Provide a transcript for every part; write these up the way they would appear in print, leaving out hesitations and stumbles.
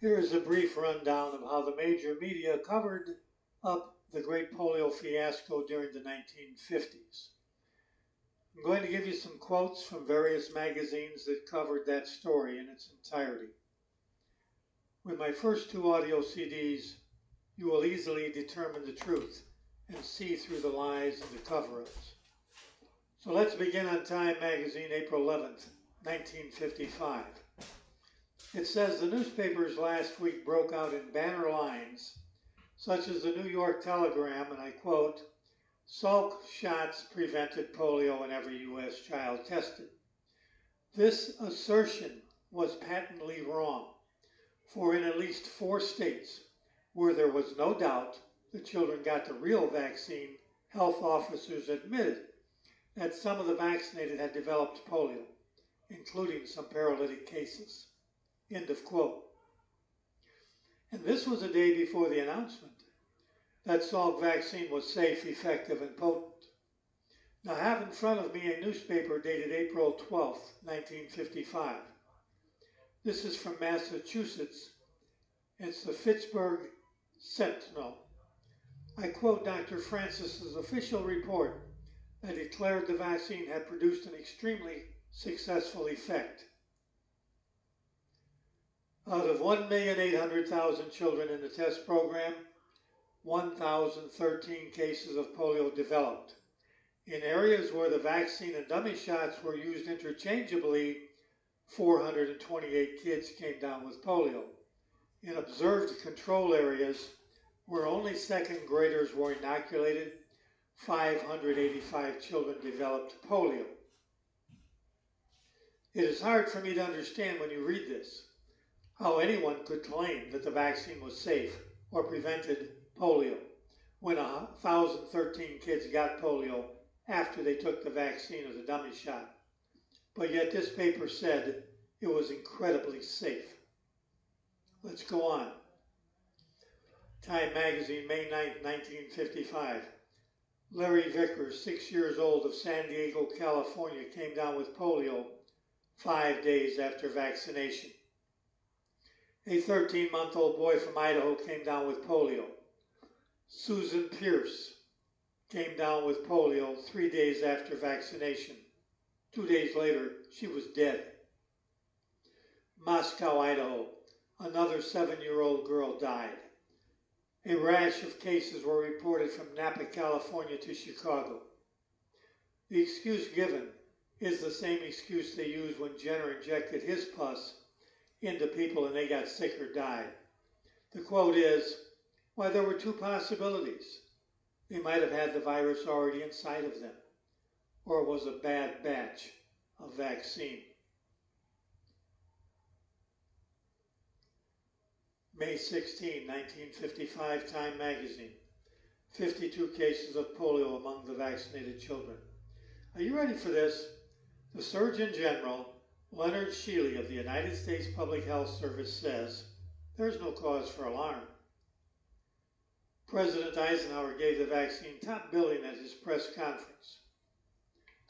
Here is a brief rundown of how the major media covered up the great polio fiasco during the 1950s. I'm going to give you some quotes from various magazines that covered that story in its entirety. With my first two audio CDs, you will easily determine the truth and see through the lies and the cover-ups. So let's begin on Time magazine, April 11th, 1955. It says the newspapers last week broke out in banner lines, such as the New York Telegram, and I quote, "Salk shots prevented polio in every U.S. child tested." This assertion was patently wrong, for in at least 4 states where there was no doubt the children got the real vaccine, health officers admitted that some of the vaccinated had developed polio, including some paralytic cases. End of quote. And this was a day before the announcement that Salk vaccine was safe, effective, and potent. Now I have in front of me a newspaper dated April 12th, 1955. This is from Massachusetts. It's the Pittsburgh Sentinel. I quote Dr. Francis's official report that declared the vaccine had produced an extremely successful effect. Out of 1,800,000 children in the test program, 1,013 cases of polio developed. In areas where the vaccine and dummy shots were used interchangeably, 428 kids came down with polio. In observed control areas where only second graders were inoculated, 585 children developed polio. It is hard for me to understand when you read this how anyone could claim that the vaccine was safe or prevented polio when 1,013 kids got polio after they took the vaccine or the dummy shot. But yet this paper said it was incredibly safe. Let's go on. Time magazine, May 9, 1955. Larry Vickers, 6 years old, of San Diego, California, came down with polio 5 days after vaccination. A 13-month-old boy from Idaho came down with polio. Susan Pierce came down with polio 3 days after vaccination. 2 days later, she was dead. Moscow, Idaho, another 7-year-old girl died. A rash of cases were reported from Napa, California to Chicago. The excuse given is the same excuse they used when Jenner injected his pus into people and they got sick or died. The quote is, "Why, there were 2 possibilities. They might have had the virus already inside of them, or it was a bad batch of vaccine." May 16, 1955, Time magazine. 52 cases of polio among the vaccinated children. Are you ready for this? The Surgeon General, Leonard Sheeley of the United States Public Health Service, says there's no cause for alarm. President Eisenhower gave the vaccine top billing at his press conference.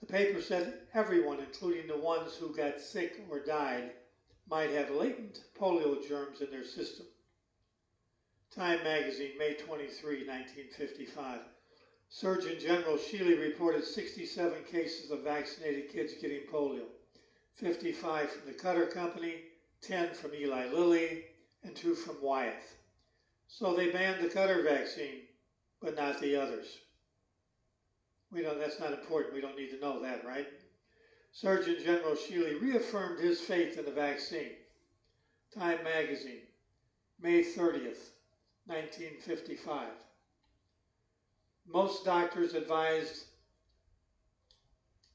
The paper said everyone, including the ones who got sick or died, might have latent polio germs in their system. Time magazine, May 23, 1955. Surgeon General Sheeley reported 67 cases of vaccinated kids getting polio, 55 from the Cutter Company, 10 from Eli Lilly, and 2 from Wyeth. So they banned the Cutter vaccine, but not the others. That's not important. We don't need to know that, right? Surgeon General Sheeley reaffirmed his faith in the vaccine. Time magazine, May 30th, 1955. Most doctors advised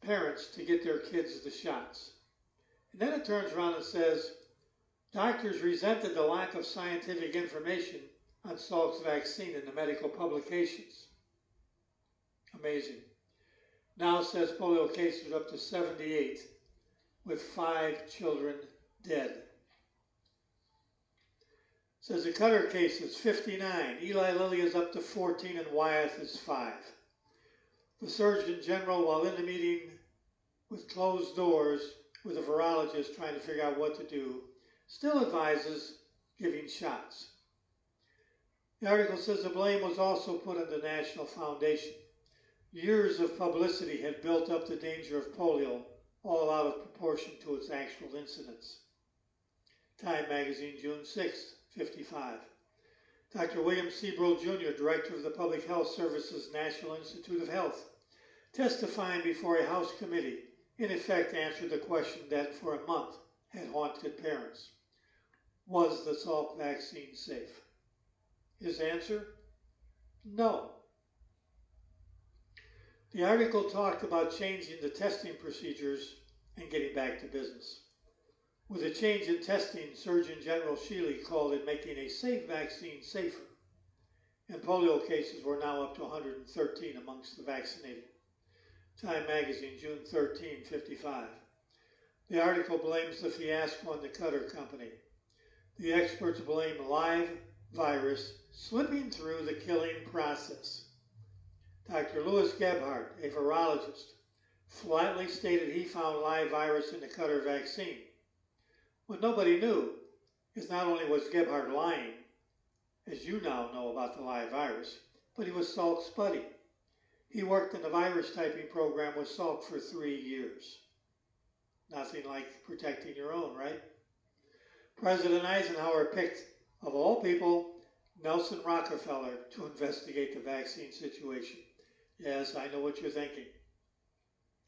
parents to get their kids the shots. And then it turns around and says, doctors resented the lack of scientific information on Salk's vaccine in the medical publications. Amazing. Now says polio cases up to 78, with 5 children dead. Says the Cutter case is 59, Eli Lilly is up to 14, and Wyeth is 5. The Surgeon General, while in the meeting with closed doors with a virologist trying to figure out what to do, still advises giving shots. The article says the blame was also put on the National Foundation. Years of publicity had built up the danger of polio, all out of proportion to its actual incidence. Time magazine, June 6, 55. Dr. William Seabrook Jr., Director of the Public Health Service's National Institute of Health, testifying before a House committee, in effect answered the question that for a month had haunted parents. Was the Salk vaccine safe? His answer? No. The article talked about changing the testing procedures and getting back to business. With a change in testing, Surgeon General Sheeley called it making a safe vaccine safer, and polio cases were now up to 113 amongst the vaccinated. Time magazine, June 13, 55. The article blames the fiasco on the Cutter Company. The experts blame live virus slipping through the killing process. Dr. Louis Gebhardt, a virologist, flatly stated he found live virus in the Cutter vaccine. What nobody knew is not only was Gebhardt lying, as you now know about the live virus, but he was Salk's buddy. He worked in the virus typing program with Salk for 3 years. Nothing like protecting your own, right? President Eisenhower picked, of all people, Nelson Rockefeller to investigate the vaccine situation. Yes, I know what you're thinking,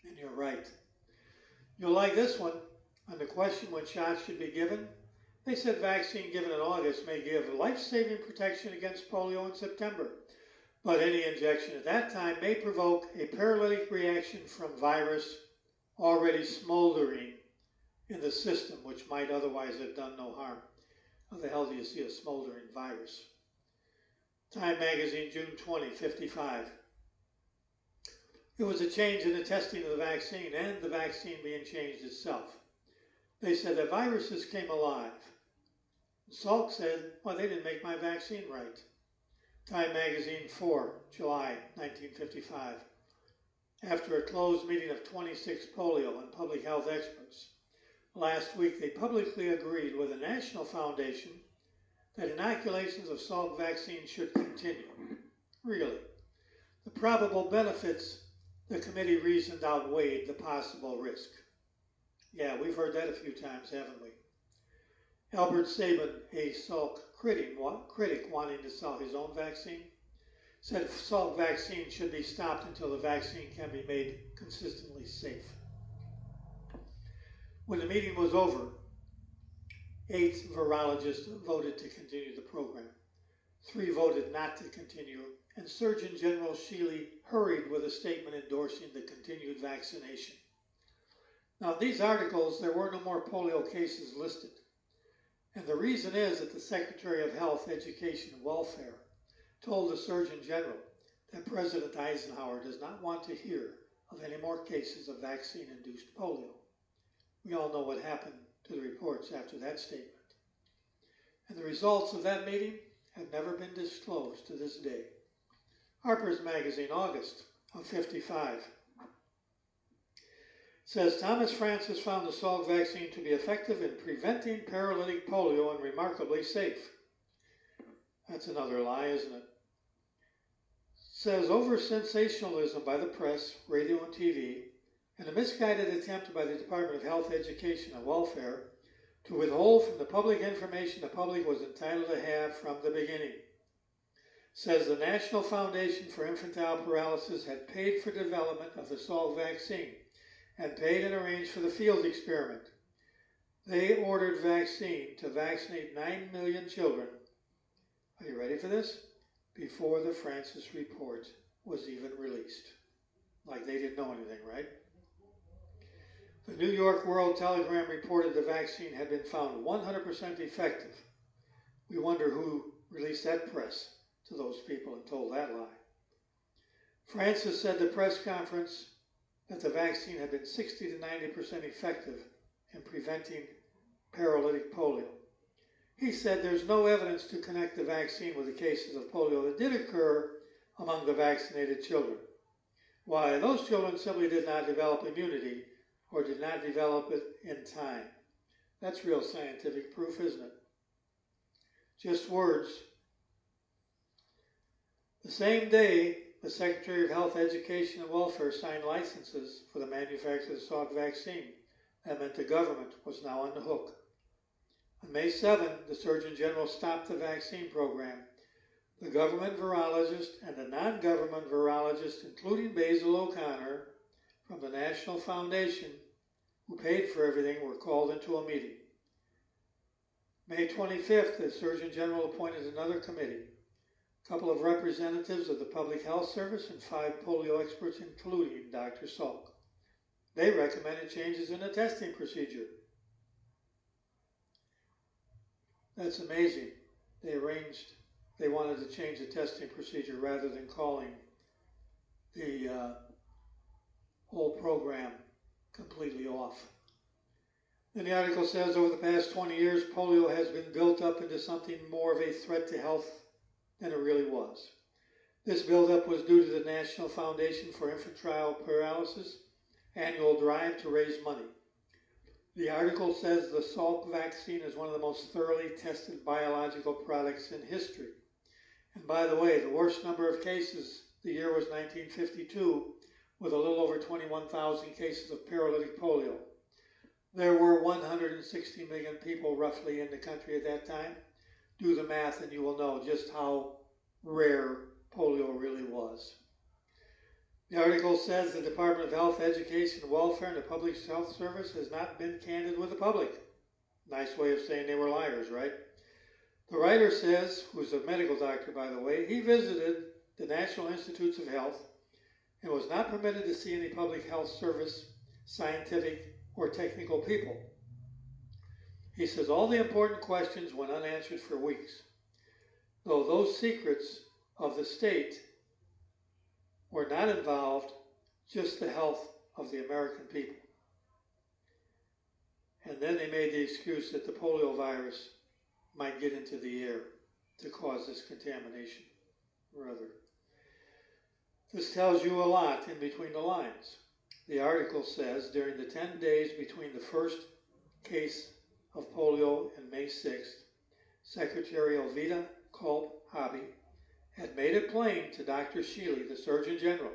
and you're right. You'll like this one. On the question when shots should be given, they said vaccine given in August may give life-saving protection against polio in September, but any injection at that time may provoke a paralytic reaction from virus already smoldering in the system, which might otherwise have done no harm. How the hell do you see a smoldering virus? Time magazine, June 20, 55. It was a change in the testing of the vaccine and the vaccine being changed itself. They said that viruses came alive. Salk said, well, they didn't make my vaccine right. Time magazine, 4, July 1955. After a closed meeting of 26 polio and public health experts, last week they publicly agreed with the National Foundation that inoculations of Salk vaccine should continue. Really. The probable benefits, the committee reasoned, outweighed the possible risk. Yeah, we've heard that a few times, haven't we? Albert Sabin, a Salk critic wanting to sell his own vaccine, said Salk vaccine should be stopped until the vaccine can be made consistently safe. When the meeting was over, 8 virologists voted to continue the program. 3 voted not to continue, and Surgeon General Sheeley hurried with a statement endorsing the continued vaccination. Now, in these articles, there were no more polio cases listed. And the reason is that the Secretary of Health, Education, and Welfare told the Surgeon General that President Eisenhower does not want to hear of any more cases of vaccine-induced polio. We all know what happened to the reports after that statement. And the results of that meeting have never been disclosed to this day. Harper's Magazine, August of 55. Says Thomas Francis found the Salk vaccine to be effective in preventing paralytic polio and remarkably safe. That's another lie, isn't it? Says over sensationalism by the press, radio, and TV, and a misguided attempt by the Department of Health, Education, and Welfare to withhold from the public information the public was entitled to have from the beginning. Says the National Foundation for Infantile Paralysis had paid for development of the Salk vaccine and paid and arranged for the field experiment. They ordered vaccine to vaccinate 9 million children. Are you ready for this? Before the Francis report was even released. Like they didn't know anything, right? The New York World Telegram reported the vaccine had been found 100% effective. We wonder who released that press to those people and told that lie. Francis said at the press conference that the vaccine had been 60 to 90% effective in preventing paralytic polio. He said there's no evidence to connect the vaccine with the cases of polio that did occur among the vaccinated children. Why, those children simply did not develop immunity or did not develop it in time. That's real scientific proof, isn't it? Just words. The same day, the Secretary of Health, Education, and Welfare signed licenses for the manufacture of the Salk vaccine. That meant the government was now on the hook. On May 7, the Surgeon General stopped the vaccine program. The government virologist and the non-government virologist, including Basil O'Connor from the National Foundation, who paid for everything, were called into a meeting. May 25th, the Surgeon General appointed another committee. A couple of representatives of the Public Health Service and 5 polio experts, including Dr. Salk. They recommended changes in the testing procedure. That's amazing. They wanted to change the testing procedure rather than calling the whole program completely off. And the article says, over the past 20 years, polio has been built up into something more of a threat to health than it really was. This buildup was due to the National Foundation for Infantile Paralysis annual drive to raise money. The article says the Salk vaccine is one of the most thoroughly tested biological products in history. And by the way, the worst number of cases, the year was 1952, with a little over 21,000 cases of paralytic polio. There were 160 million people roughly in the country at that time. Do the math and you will know just how rare polio really was. The article says the Department of Health, Education, and Welfare and the Public Health Service has not been candid with the public. Nice way of saying they were liars, right? The writer says, who's a medical doctor by the way, he visited the National Institutes of Health and was not permitted to see any public health service, scientific, or technical people. He says all the important questions went unanswered for weeks, though those secrets of the state were not involved, just the health of the American people. And then they made the excuse that the polio virus might get into the air to cause this contamination or other. This tells you a lot in between the lines. The article says during the 10 days between the first case of polio and May 6th, Secretary Elvita Kolb-Hobby had made it plain to Dr. Sheeley, the Surgeon General,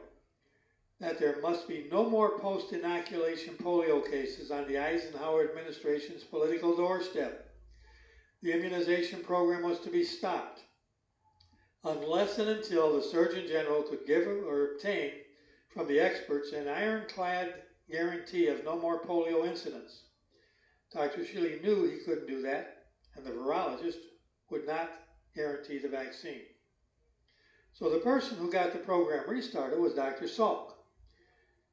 that there must be no more post-inoculation polio cases on the Eisenhower administration's political doorstep. The immunization program was to be stopped unless and until the Surgeon General could give or obtain from the experts an ironclad guarantee of no more polio incidents. Dr. Sheeley knew he couldn't do that, and the virologist would not guarantee the vaccine. So the person who got the program restarted was Dr. Salk.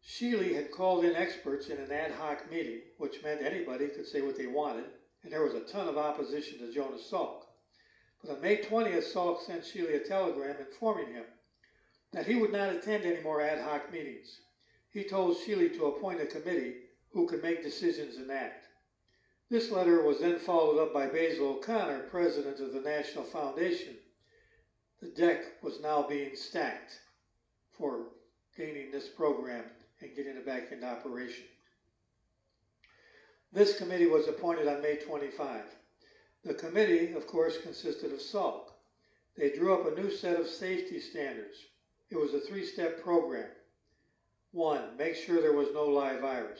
Sheeley had called in experts in an ad hoc meeting, which meant anybody could say what they wanted, and there was a ton of opposition to Jonas Salk. But on May 20th, Salk sent Sheeley a telegram informing him that he would not attend any more ad hoc meetings. He told Sheeley to appoint a committee who could make decisions and act. This letter was then followed up by Basil O'Connor, president of the National Foundation. The deck was now being stacked for gaining this program and getting it back into operation. This committee was appointed on May 25. The committee, of course, consisted of Salk. They drew up a new set of safety standards. It was a 3-step program. 1, make sure there was no live virus.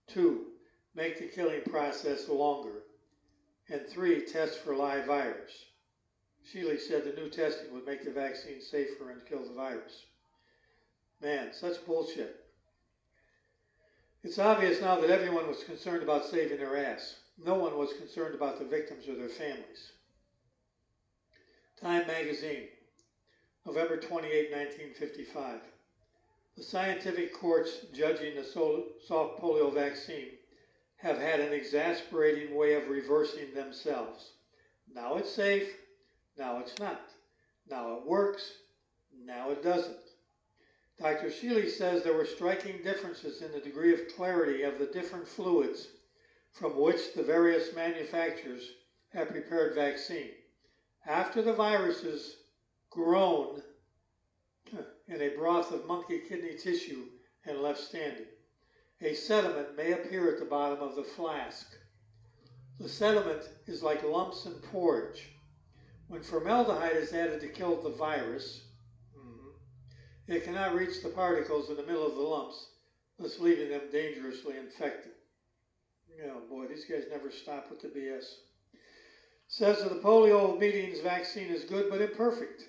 2, make the killing process longer. And 3, test for live virus. Sheeley said the new testing would make the vaccine safer and kill the virus. Man, such bullshit. It's obvious now that everyone was concerned about saving their ass. No one was concerned about the victims or their families. Time magazine, November 28, 1955. The scientific courts judging the Salk polio vaccine have had an exasperating way of reversing themselves. Now it's safe, now it's not. Now it works, now it doesn't. Dr. Sheeley says there were striking differences in the degree of clarity of the different fluids from which the various manufacturers have prepared vaccine. After the viruses grown in a broth of monkey kidney tissue and left standing, a sediment may appear at the bottom of the flask. The sediment is like lumps in porridge. When formaldehyde is added to kill the virus, it cannot reach the particles in the middle of the lumps, thus leaving them dangerously infected. Oh boy, these guys never stop with the BS. Says that the polio meetings vaccine is good but imperfect.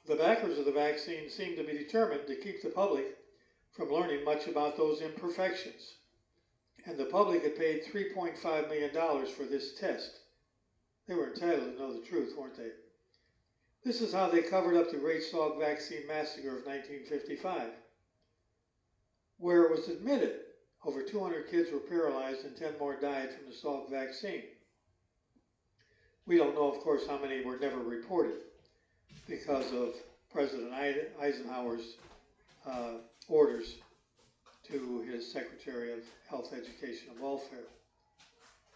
The backers of the vaccine seem to be determined to keep the public from learning much about those imperfections. And the public had paid $3.5 million for this test. They were entitled to know the truth, weren't they? This is how they covered up the Great Salk Vaccine Massacre of 1955, where it was admitted over 200 kids were paralyzed and 10 more died from the Salk vaccine. We don't know, of course, how many were never reported because of President Eisenhower's orders to his Secretary of Health, Education, and Welfare.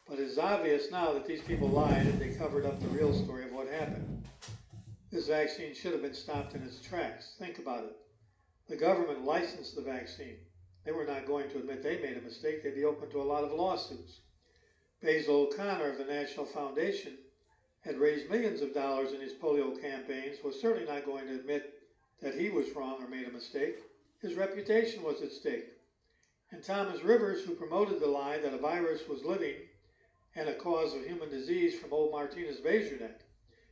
But it is obvious now that these people lied and they covered up the real story of what happened. This vaccine should have been stopped in its tracks. Think about it. The government licensed the vaccine. They were not going to admit they made a mistake. They'd be open to a lot of lawsuits. Basil O'Connor of the National Foundation had raised millions of dollars in his polio campaigns, was certainly not going to admit that he was wrong or made a mistake. His reputation was at stake. And Thomas Rivers, who promoted the lie that a virus was living and a cause of human disease from old Martinez Bezier neck,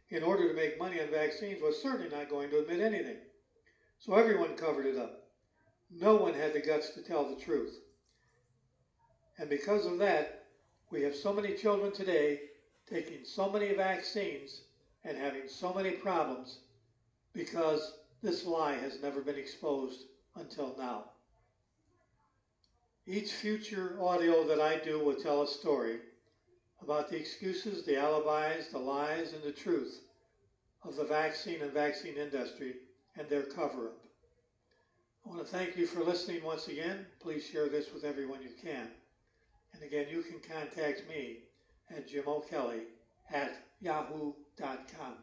in order to make money on vaccines, was certainly not going to admit anything. So everyone covered it up. No one had the guts to tell the truth. And because of that, we have so many children today taking so many vaccines and having so many problems because this lie has never been exposed until now. Each future audio that I do will tell a story about the excuses, the alibis, the lies, and the truth of the vaccine and vaccine industry and their cover-up. I want to thank you for listening once again. Please share this with everyone you can. And again, you can contact me at jimokelly@yahoo.com.